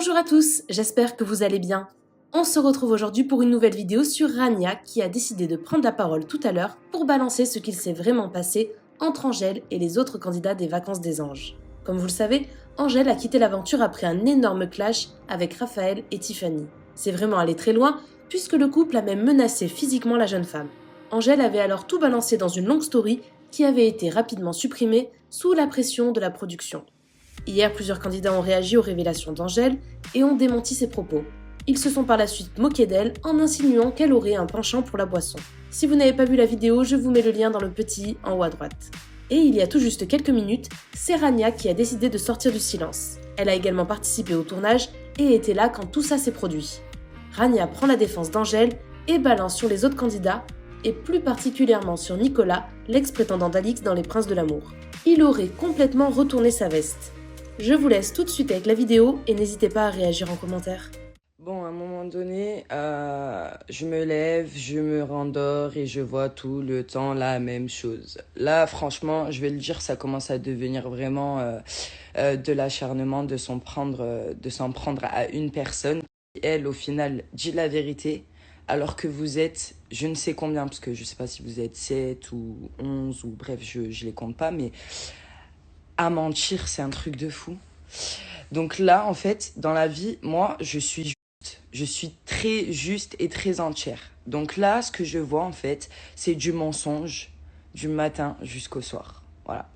Bonjour à tous, j'espère que vous allez bien. On se retrouve aujourd'hui pour une nouvelle vidéo sur Rania qui a décidé de prendre la parole tout à l'heure pour balancer ce qu'il s'est vraiment passé entre Angèle et les autres candidats des vacances des anges. Comme vous le savez, Angèle a quitté l'aventure après un énorme clash avec Raphaël et Tiffany. C'est vraiment allé très loin puisque le couple a même menacé physiquement la jeune femme. Angèle avait alors tout balancé dans une longue story qui avait été rapidement supprimée sous la pression de la production. Hier, plusieurs candidats ont réagi aux révélations d'Angèle et ont démenti ses propos. Ils se sont par la suite moqués d'elle en insinuant qu'elle aurait un penchant pour la boisson. Si vous n'avez pas vu la vidéo, je vous mets le lien dans le petit en haut à droite. Et il y a tout juste quelques minutes, c'est Rania qui a décidé de sortir du silence. Elle a également participé au tournage et était là quand tout ça s'est produit. Rania prend la défense d'Angèle et balance sur les autres candidats, et plus particulièrement sur Nicolas, l'ex-prétendant d'Alix dans Les Princes de l'amour. Il aurait complètement retourné sa veste. Je vous laisse tout de suite avec la vidéo et n'hésitez pas à réagir en commentaire. Bon, à un moment donné, je me lève, je me rendors et je vois tout le temps la même chose. Là, franchement, je vais le dire, ça commence à devenir vraiment de l'acharnement de s'en prendre à une personne qui, elle, au final, dit la vérité, alors que vous êtes, je ne sais combien, parce que je ne sais pas si vous êtes 7 ou 11 ou bref, je les compte pas, mais à mentir, c'est un truc de fou. Donc là, en fait, dans la vie, moi, je suis très juste et très entière. Donc là, ce que je vois, en fait, c'est du mensonge du matin jusqu'au soir. Voilà.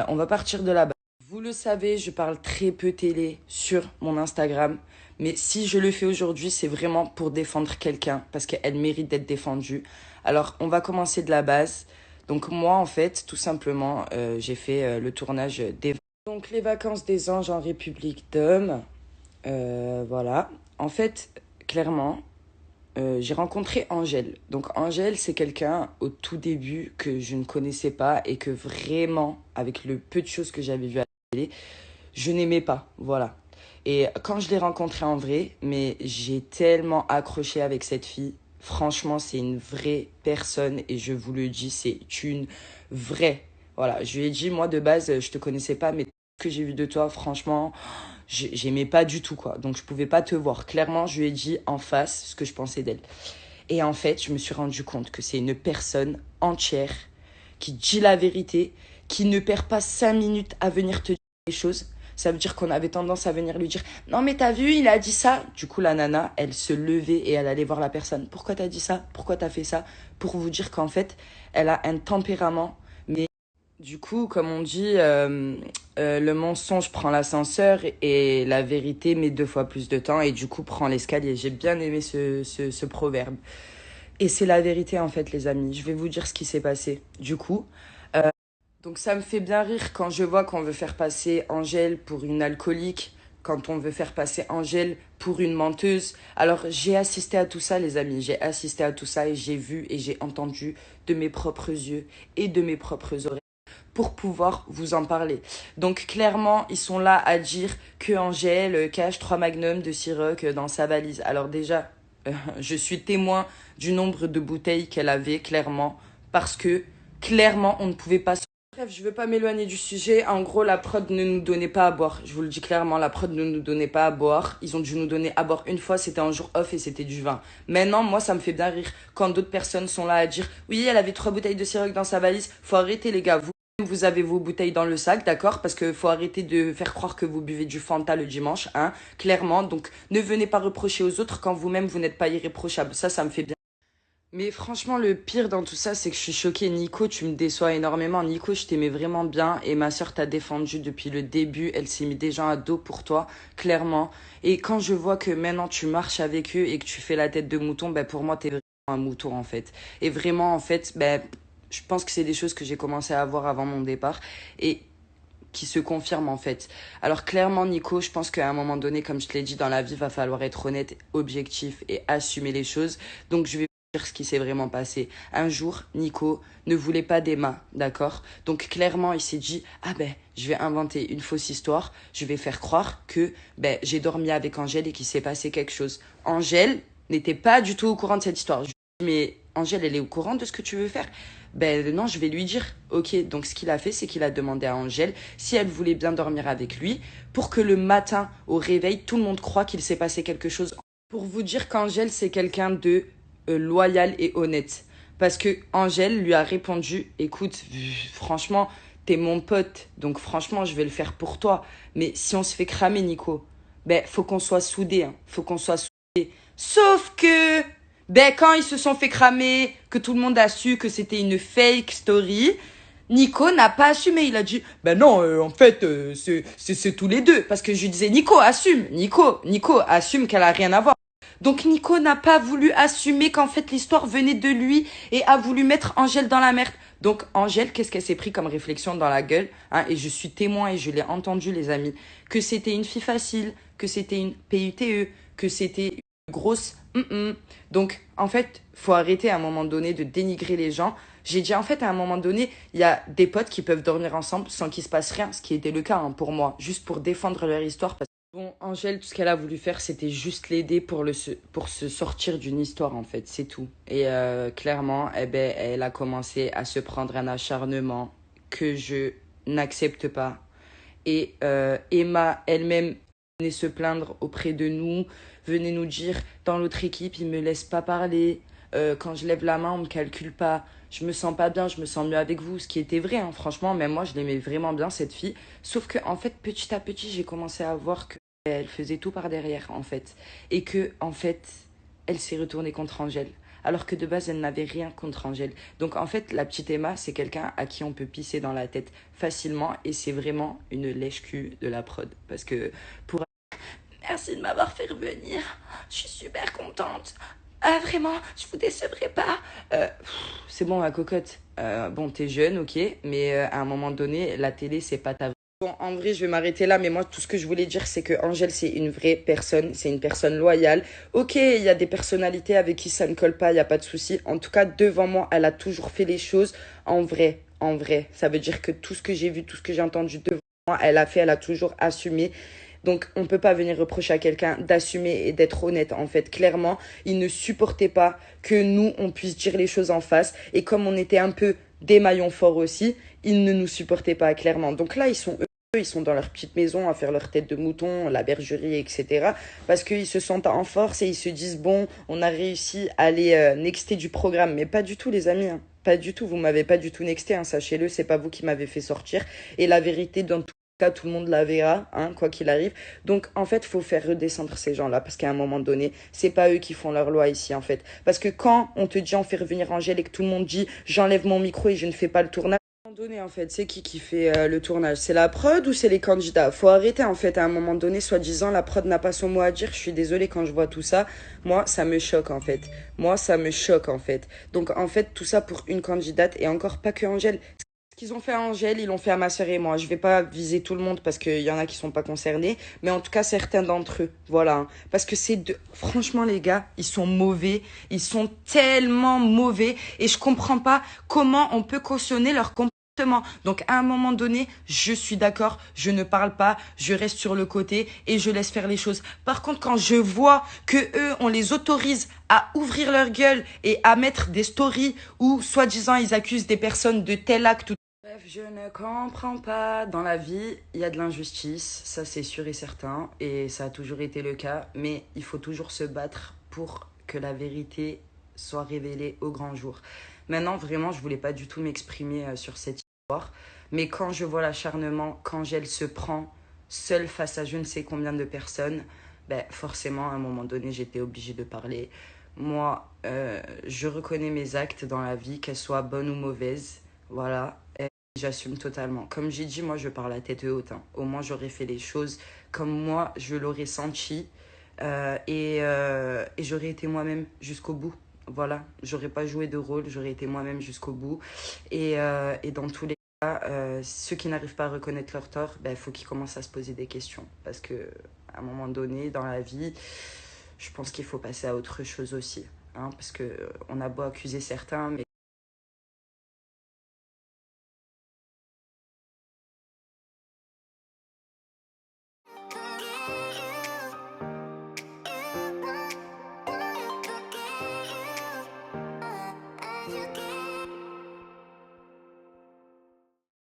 On va partir de là-bas. Vous le savez, je parle très peu télé sur mon Instagram. Mais si je le fais aujourd'hui, c'est vraiment pour défendre quelqu'un, parce qu'elle mérite d'être défendue. Alors, on va commencer de la base. Donc moi, en fait, tout simplement, j'ai fait le tournage des... Donc les vacances des anges en République d'Homme. Voilà. En fait, clairement, j'ai rencontré Angèle. Donc Angèle, c'est quelqu'un au tout début que je ne connaissais pas et que vraiment, avec le peu de choses que j'avais vues à la télé, je n'aimais pas. Voilà. Et quand je l'ai rencontrée en vrai, mais j'ai tellement accroché avec cette fille. Franchement, c'est une vraie personne et je vous le dis, c'est une vraie. Voilà, je lui ai dit, moi de base, je te connaissais pas, mais ce que j'ai vu de toi, franchement, j'aimais pas du tout, quoi. Donc je pouvais pas te voir. Clairement, je lui ai dit en face ce que je pensais d'elle. Et en fait, je me suis rendu compte que c'est une personne entière qui dit la vérité, qui ne perd pas 5 minutes à venir te dire les choses. Ça veut dire qu'on avait tendance à venir lui dire non mais t'as vu, il a dit ça. Du coup la nana, elle se levait et elle allait voir la personne. Pourquoi t'as dit ça? Pourquoi t'as fait ça? Pour vous dire qu'en fait, elle a un tempérament. Mais du coup, comme on dit, le mensonge prend l'ascenseur et la vérité met 2 fois plus de temps et du coup prend l'escalier. J'ai bien aimé ce proverbe. Et c'est la vérité en fait les amis. Je vais vous dire ce qui s'est passé. Du coup, donc ça me fait bien rire quand je vois qu'on veut faire passer Angèle pour une alcoolique, quand on veut faire passer Angèle pour une menteuse. Alors j'ai assisté à tout ça les amis, j'ai assisté à tout ça et j'ai vu et j'ai entendu de mes propres yeux et de mes propres oreilles pour pouvoir vous en parler. Donc clairement, ils sont là à dire que Angèle cache 3 magnums de Ciroc dans sa valise. Alors déjà, je suis témoin du nombre de bouteilles qu'elle avait clairement parce que clairement on ne pouvait pas. Bref, je veux pas m'éloigner du sujet. En gros, la prod ne nous donnait pas à boire. Je vous le dis clairement, la prod ne nous donnait pas à boire. Ils ont dû nous donner à boire une fois, c'était un jour off et c'était du vin. Maintenant, moi, ça me fait bien rire quand d'autres personnes sont là à dire oui, elle avait 3 bouteilles de Ciroc dans sa valise. Faut arrêter, les gars. Vous avez vos bouteilles dans le sac, d'accord? Parce que faut arrêter de faire croire que vous buvez du Fanta le dimanche, hein, clairement. Donc, ne venez pas reprocher aux autres quand vous-même, vous n'êtes pas irréprochable. Ça me fait bien. Mais franchement, le pire dans tout ça, c'est que je suis choquée. Nico, tu me déçois énormément. Nico, je t'aimais vraiment bien et ma sœur t'a défendu depuis le début. Elle s'est mis déjà à dos pour toi, clairement. Et quand je vois que maintenant tu marches avec eux et que tu fais la tête de mouton, ben pour moi, t'es vraiment un mouton en fait. Et vraiment, en fait, ben, je pense que c'est des choses que j'ai commencé à avoir avant mon départ et qui se confirment en fait. Alors clairement, Nico, je pense qu'à un moment donné, comme je te l'ai dit, dans la vie, va falloir être honnête, objectif et assumer les choses. Donc je vais dire ce qui s'est vraiment passé. Un jour, Nico ne voulait pas d'Emma, d'accord? Donc clairement, il s'est dit, ah ben, je vais inventer une fausse histoire, je vais faire croire que ben, j'ai dormi avec Angèle et qu'il s'est passé quelque chose. Angèle n'était pas du tout au courant de cette histoire. Je lui ai dit, mais Angèle, elle est au courant de ce que tu veux faire? Ben non, je vais lui dire. Ok, donc ce qu'il a fait, c'est qu'il a demandé à Angèle si elle voulait bien dormir avec lui pour que le matin, au réveil, tout le monde croit qu'il s'est passé quelque chose. Pour vous dire qu'Angèle, c'est quelqu'un de loyal et honnête. Parce que Angèle lui a répondu, écoute, franchement, t'es mon pote, donc franchement, je vais le faire pour toi. Mais si on se fait cramer, Nico, ben, faut qu'on soit soudés, hein. Faut qu'on soit soudés. Sauf que, ben, quand ils se sont fait cramer, que tout le monde a su que c'était une fake story, Nico n'a pas assumé. Il a dit, ben non, en fait, c'est tous les deux. Parce que je lui disais, Nico, assume. Nico, assume qu'elle a rien à voir. Donc Nico n'a pas voulu assumer qu'en fait l'histoire venait de lui et a voulu mettre Angèle dans la merde. Donc Angèle, qu'est-ce qu'elle s'est pris comme réflexion dans la gueule, hein, et je suis témoin et je l'ai entendu les amis, que c'était une fille facile, que c'était une PUTE, que c'était une grosse Donc en fait, faut arrêter à un moment donné de dénigrer les gens. J'ai dit en fait à un moment donné, il y a des potes qui peuvent dormir ensemble sans qu'il se passe rien, ce qui était le cas hein, pour moi, juste pour défendre leur histoire. Bon, Angèle, tout ce qu'elle a voulu faire, c'était juste l'aider pour se sortir d'une histoire, en fait, c'est tout. Et clairement, eh ben, elle a commencé à se prendre un acharnement que je n'accepte pas. Et Emma, elle-même, venait se plaindre auprès de nous, venait nous dire, dans l'autre équipe, ils me laissent pas parler. Quand je lève la main, on me calcule pas. Je me sens pas bien, je me sens mieux avec vous. Ce qui était vrai, hein, franchement, même moi, je l'aimais vraiment bien, cette fille. Sauf que, en fait, petit à petit, j'ai commencé à voir que elle faisait tout par derrière, en fait. Et que, en fait, elle s'est retournée contre Angèle. Alors que de base, elle n'avait rien contre Angèle. Donc, en fait, la petite Emma, c'est quelqu'un à qui on peut pisser dans la tête facilement. Et c'est vraiment une lèche-cul de la prod. Parce que, pour... Merci de m'avoir fait revenir. Je suis super contente. Ah, vraiment, je vous décevrai pas. C'est bon, ma cocotte. Bon, t'es jeune, ok. Mais à un moment donné, la télé, c'est pas ta... Bon, en vrai, je vais m'arrêter là, mais moi, tout ce que je voulais dire, c'est que Angèle, c'est une vraie personne, c'est une personne loyale. Ok, il y a des personnalités avec qui ça ne colle pas, il n'y a pas de souci. En tout cas, devant moi, elle a toujours fait les choses en vrai, en vrai. Ça veut dire que tout ce que j'ai vu, tout ce que j'ai entendu devant moi, elle a fait, elle a toujours assumé. Donc, on ne peut pas venir reprocher à quelqu'un d'assumer et d'être honnête. En fait, clairement, il ne supportait pas que nous, on puisse dire les choses en face. Et comme on était un peu des maillons forts aussi, ils ne nous supportaient pas, clairement. Donc là, ils sont dans leur petite maison à faire leur tête de mouton, la bergerie, etc. Parce qu'ils se sentent en force et ils se disent, bon, on a réussi à aller nexter du programme. Mais pas du tout, les amis. Hein. Pas du tout. Vous m'avez pas du tout nexté, hein, sachez-le. C'est pas vous qui m'avez fait sortir. Et la vérité, dans tout cas, tout le monde la verra, hein, quoi qu'il arrive. Donc, en fait, faut faire redescendre ces gens-là. Parce qu'à un moment donné, c'est pas eux qui font leur loi ici, en fait. Parce que quand on te dit, on fait revenir Angèle et que tout le monde dit, j'enlève mon micro et je ne fais pas le tournage, donné en fait, c'est qui fait le tournage? C'est la prod ou c'est les candidats? Faut arrêter en fait à un moment donné, soi-disant la prod n'a pas son mot à dire. Je suis désolée quand je vois tout ça. Moi, ça me choque en fait. Moi, ça me choque en fait. Donc en fait, tout ça pour une candidate et encore pas que Angèle. Ce qu'ils ont fait à Angèle, ils l'ont fait à ma sœur et moi. Je vais pas viser tout le monde parce qu'il y en a qui sont pas concernés, mais en tout cas certains d'entre eux, voilà. Parce que franchement les gars, ils sont mauvais, ils sont tellement mauvais et je comprends pas comment on peut cautionner leur comportement. Donc à un moment donné, je suis d'accord, je ne parle pas, je reste sur le côté et je laisse faire les choses. Par contre, quand je vois que eux, on les autorise à ouvrir leur gueule et à mettre des stories où, soi-disant, ils accusent des personnes de tel acte ou... Bref, je ne comprends pas. Dans la vie, il y a de l'injustice, ça c'est sûr et certain, et ça a toujours été le cas, mais il faut toujours se battre pour que la vérité soit révélée au grand jour. Maintenant, vraiment, je voulais pas du tout m'exprimer sur cette histoire, mais quand je vois l'acharnement, qu'Angèle se prend seule face à je ne sais combien de personnes, ben forcément, à un moment donné, j'étais obligée de parler. Moi, je reconnais mes actes dans la vie, qu'elles soient bonnes ou mauvaises, voilà. J'assume totalement. Comme j'ai dit, moi, je parle à tête haute. Hein. Au moins, j'aurais fait les choses comme moi, je l'aurais senti. Et j'aurais été moi-même jusqu'au bout. Voilà. J'aurais pas joué de rôle, j'aurais été moi-même jusqu'au bout. Et dans tous les cas, ceux qui n'arrivent pas à reconnaître leur tort, ben, faut qu'ils commencent à se poser des questions. Parce que à un moment donné, dans la vie, je pense qu'il faut passer à autre chose aussi. Hein, parce que on a beau accuser certains, mais